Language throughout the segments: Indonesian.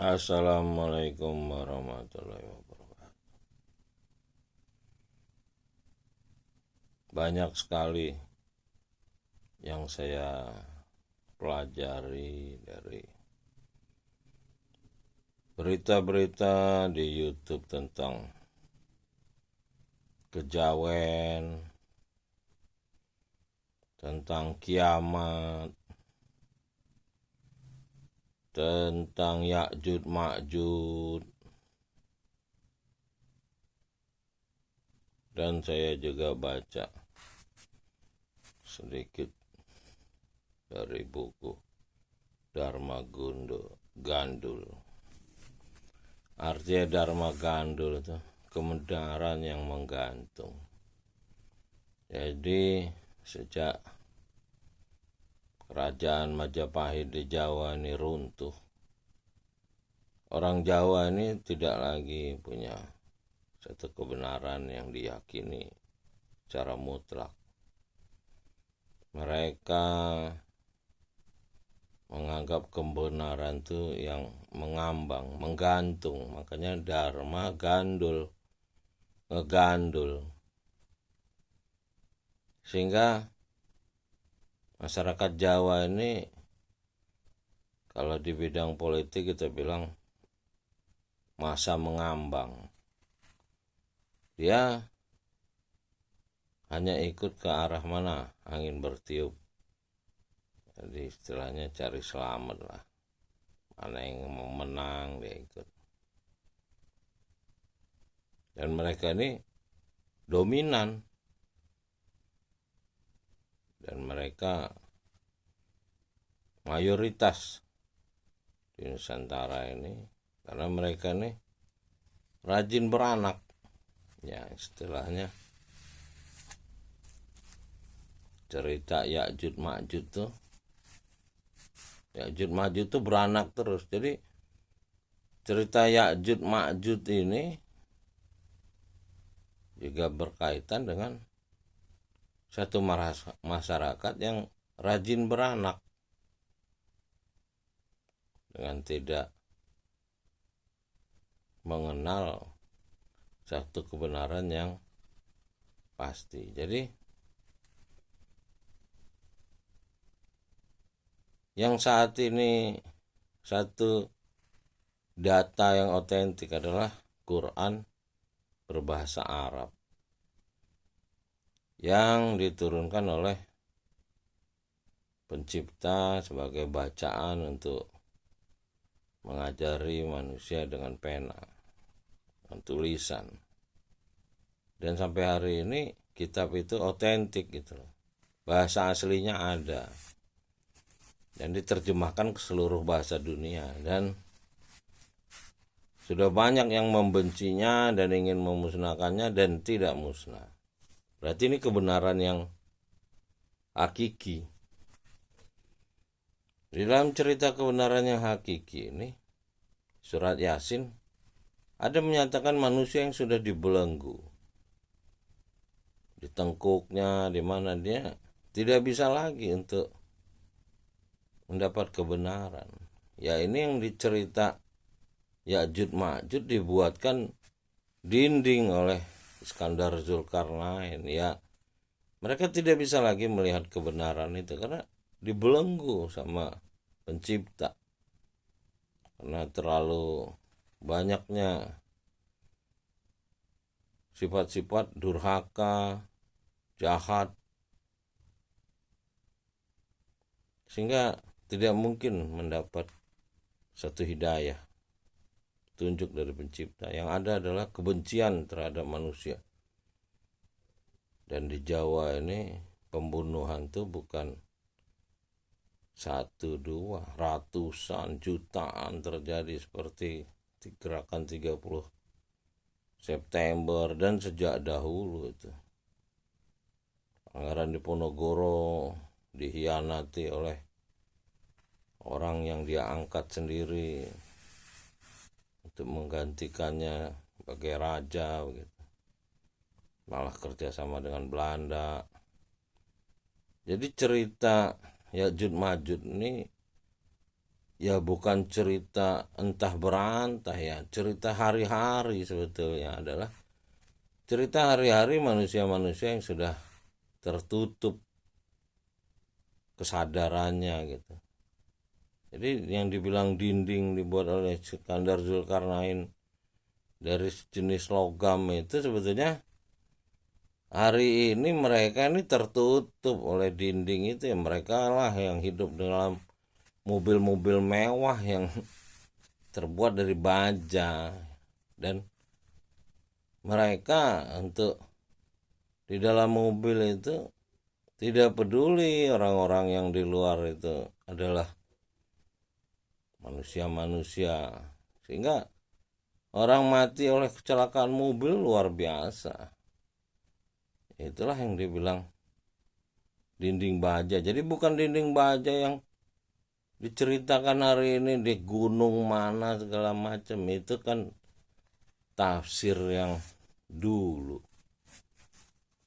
Assalamualaikum warahmatullahi wabarakatuh. Banyak sekali yang saya pelajari dari berita-berita di YouTube tentang kejawen, tentang kiamat, tentang Ya'jud Ma'jud, dan saya juga baca sedikit dari buku Dharma Gandul. Artinya Dharma Gandul itu kebenaran yang menggantung. Jadi sejak kerajaan Majapahit di Jawa ini runtuh, orang Jawa ini tidak lagi punya satu kebenaran yang diyakini secara mutlak. Mereka menganggap kebenaran itu yang mengambang, menggantung. Makanya Dharma Gandul, ngegandul. Sehingga masyarakat Jawa ini, kalau di bidang politik kita bilang masa mengambang. Dia hanya ikut ke arah mana angin bertiup. Jadi istilahnya cari selamat lah. Mana yang mau menang dia ikut. Dan mereka ini dominan. Dan mereka mayoritas di Nusantara ini. Karena mereka ini rajin beranak. Ya istilahnya cerita Ya'jud Ma'jud tuh. Ya'jud Ma'jud tuh beranak terus. Jadi cerita Ya'jud Ma'jud ini juga berkaitan dengan satu masyarakat yang rajin beranak dengan tidak mengenal satu kebenaran yang pasti. Jadi yang saat ini satu data yang otentik adalah Quran berbahasa Arab yang diturunkan oleh pencipta sebagai bacaan untuk mengajari manusia dengan pena dan tulisan. Dan sampai hari ini kitab itu otentik gitu loh. Bahasa aslinya ada. Dan diterjemahkan ke seluruh bahasa dunia. Dan sudah banyak yang membencinya dan ingin memusnahkannya dan tidak musnah. Berarti ini kebenaran yang hakiki. Di dalam cerita kebenaran yang hakiki ini, surat Yasin, ada menyatakan manusia yang sudah dibelenggu. Di tengkuknya, di mana dia tidak bisa lagi untuk mendapat kebenaran. Ya ini yang dicerita Ya'jud Ma'jud dibuatkan dinding oleh Iskandar Zulkarnain. Ya mereka tidak bisa lagi melihat kebenaran itu karena dibelenggu sama pencipta. Karena terlalu banyaknya sifat-sifat durhaka, jahat, sehingga tidak mungkin mendapat satu hidayah, tunjuk dari pencipta. Yang ada adalah kebencian terhadap manusia. Dan di Jawa ini pembunuhan itu bukan satu dua, ratusan jutaan terjadi seperti gerakan 30 September dan sejak dahulu itu. Anggaran Diponegoro dihianati oleh orang yang dia angkat sendiri untuk menggantikannya sebagai raja begitu. Malah kerjasama dengan Belanda. Jadi cerita Ya'jud Ma'jud ini ya bukan cerita entah berantah ya, cerita hari-hari sebetulnya adalah cerita hari-hari manusia-manusia yang sudah tertutup kesadarannya gitu. Jadi yang dibilang dinding dibuat oleh Iskandar Zulkarnain dari jenis logam itu sebetulnya hari ini mereka ini tertutup oleh dinding itu ya. Mereka lah yang hidup dalam mobil-mobil mewah yang terbuat dari baja, dan mereka untuk di dalam mobil itu tidak peduli orang-orang yang di luar itu adalah manusia-manusia, sehingga orang mati oleh kecelakaan mobil luar biasa. Itulah yang dibilang dinding baja. Jadi bukan dinding baja yang diceritakan hari ini di gunung mana segala macam, itu kan tafsir yang dulu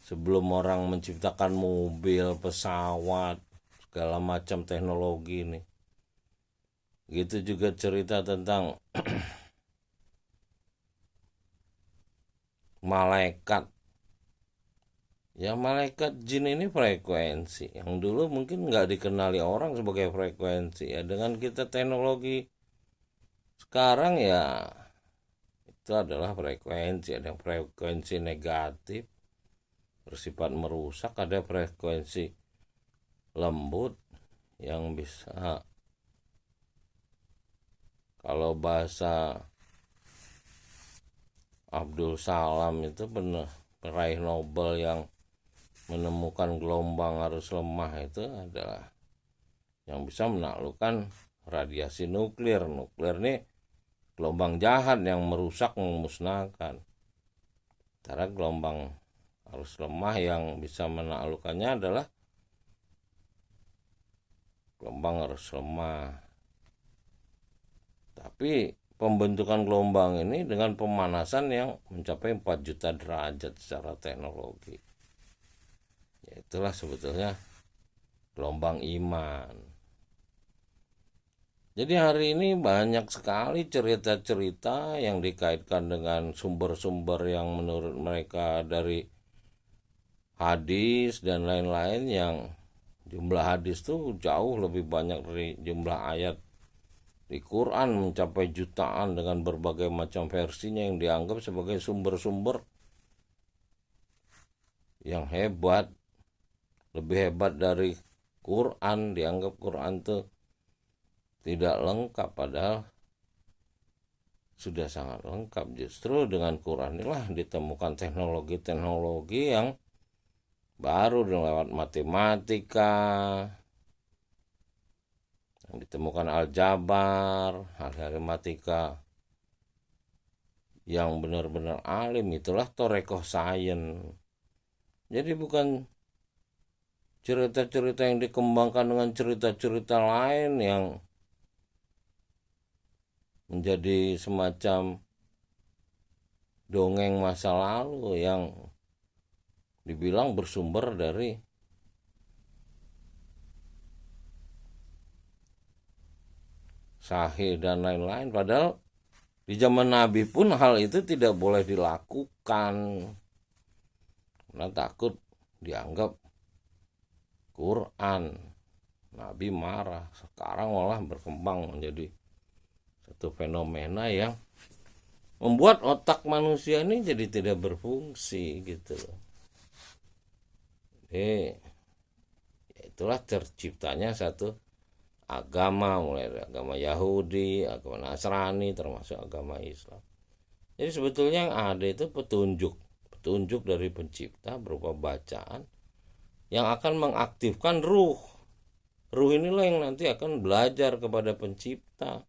sebelum orang menciptakan mobil, pesawat, segala macam teknologi ini. Gitu juga cerita tentang malaikat. Ya malaikat jin ini frekuensi yang dulu mungkin nggak dikenali orang sebagai frekuensi. Ya dengan kita teknologi sekarang ya itu adalah frekuensi. Ada yang frekuensi negatif bersifat merusak, ada frekuensi lembut yang bisa, kalau bahasa Abdul Salam itu benar peraih Nobel yang menemukan gelombang arus lemah itu adalah yang bisa menaklukkan radiasi nuklir. Nuklir ini gelombang jahat yang merusak, memusnahkan. Karena gelombang arus lemah yang bisa menaklukkannya adalah gelombang arus lemah. Tapi pembentukan gelombang ini dengan pemanasan yang mencapai 4 juta derajat secara teknologi. Ya, itulah sebetulnya gelombang iman. Jadi hari ini banyak sekali cerita-cerita yang dikaitkan dengan sumber-sumber yang menurut mereka dari hadis dan lain-lain, yang jumlah hadis tuh jauh lebih banyak dari jumlah ayat di Quran, mencapai jutaan dengan berbagai macam versinya yang dianggap sebagai sumber-sumber yang hebat, lebih hebat dari Quran. Dianggap Quran tuh tidak lengkap, padahal sudah sangat lengkap. Justru dengan Quran inilah ditemukan teknologi-teknologi yang baru lewat matematika, yang ditemukan aljabar, hal-hal matematika yang benar-benar alim. Itulah torekoh sains. Jadi bukan cerita-cerita yang dikembangkan dengan cerita-cerita lain yang menjadi semacam dongeng masa lalu yang dibilang bersumber dari sahih dan lain-lain. Padahal di zaman Nabi pun hal itu tidak boleh dilakukan karena takut dianggap Quran. Nabi marah. Sekarang malah berkembang menjadi satu fenomena yang membuat otak manusia ini jadi tidak berfungsi gitu. Itulah terciptanya satu agama, mulai dari agama Yahudi, agama Nasrani, termasuk agama Islam. Jadi sebetulnya yang ada itu petunjuk dari pencipta berupa bacaan yang akan mengaktifkan ruh. Ruh inilah yang nanti akan belajar kepada pencipta,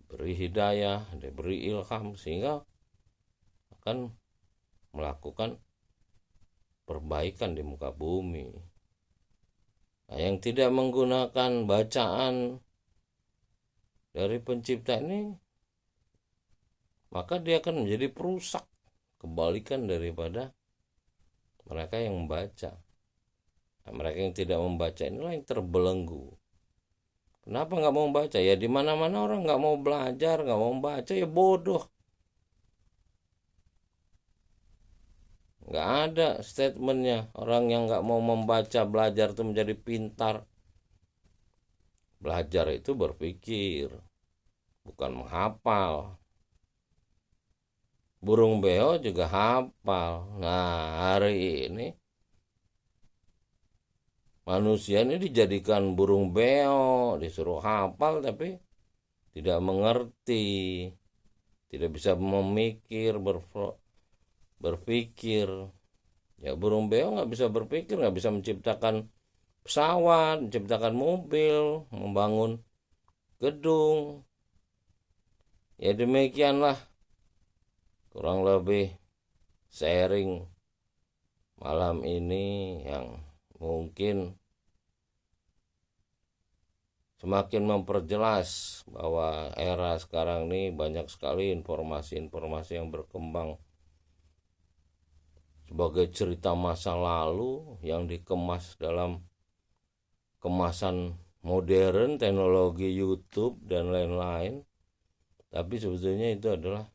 beri hidayah, diberi ilham, sehingga akan melakukan perbaikan di muka bumi. Nah, yang tidak menggunakan bacaan dari pencipta ini, maka dia akan menjadi perusak, kebalikan daripada mereka yang membaca. Nah, mereka yang tidak membaca inilah yang terbelenggu. Kenapa nggak mau baca? Ya di mana-mana orang nggak mau belajar, nggak mau baca, ya bodoh. Nggak ada statementnya orang yang nggak mau membaca belajar itu menjadi pintar. Belajar itu berpikir, bukan menghafal. Burung beo juga hafal. Nah, hari ini manusia ini dijadikan burung beo, disuruh hafal tapi tidak mengerti, tidak bisa memikir, berpikir. Ya burung beo nggak bisa berpikir, nggak bisa menciptakan pesawat, menciptakan mobil, membangun gedung. Ya demikianlah kurang lebih sharing malam ini yang mungkin semakin memperjelas bahwa era sekarang ini banyak sekali informasi-informasi yang berkembang sebagai cerita masa lalu yang dikemas dalam kemasan modern, teknologi YouTube dan lain-lain. Tapi sebetulnya itu adalah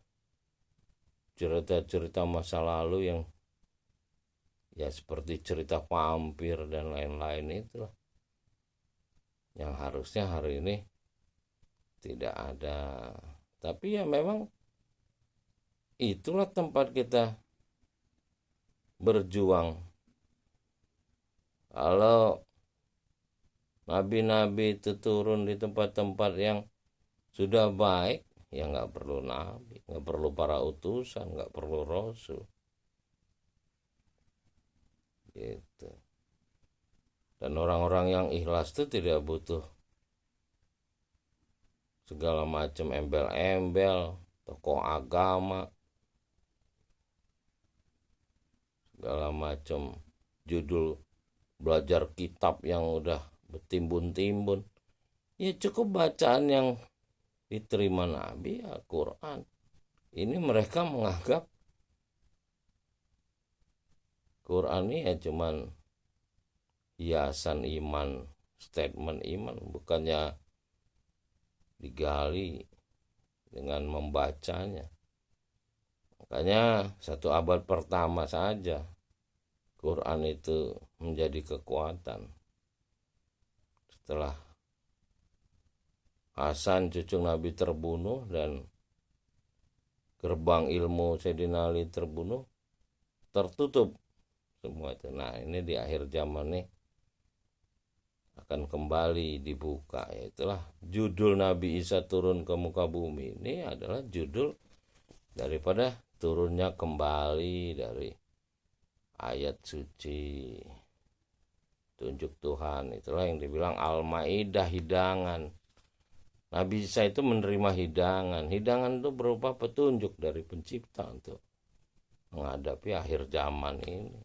cerita-cerita masa lalu yang ya seperti cerita vampir dan lain-lain itulah yang harusnya hari ini tidak ada. Tapi ya memang itulah tempat kita berjuang. Kalau nabi-nabi itu turun di tempat-tempat yang sudah baik, ya nggak perlu nabi, nggak perlu para utusan, nggak perlu rasul, gitu. Dan orang-orang yang ikhlas itu tidak butuh segala macam embel-embel, tokoh agama, segala macam judul belajar kitab yang udah bertimbun-timbun. Ya cukup bacaan yang diterima Nabi, ya Quran. Ini mereka menganggap Quran ini ya cuman hiasan iman, statement iman, bukannya digali dengan membacanya. Makanya 1 abad pertama saja Quran itu menjadi kekuatan. Setelah Hasan cucu Nabi terbunuh dan gerbang ilmu Sayyidina Ali terbunuh, tertutup semua itu. Nah ini di akhir zaman nih akan kembali dibuka. Itulah judul Nabi Isa turun ke muka bumi ini adalah judul daripada turunnya kembali dari ayat suci tunjuk Tuhan. Itulah yang dibilang Al-Maidah, hidangan. Nabi Isa itu menerima hidangan. Hidangan itu berupa petunjuk dari pencipta untuk menghadapi akhir zaman ini.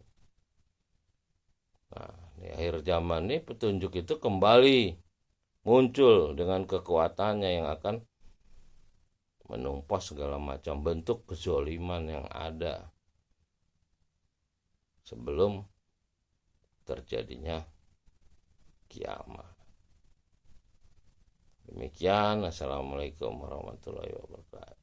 Nah, di akhir zaman ini petunjuk itu kembali muncul dengan kekuatannya yang akan menumpas segala macam bentuk kezoliman yang ada sebelum terjadinya kiamat. Demikian, assalamualaikum warahmatullahi wabarakatuh.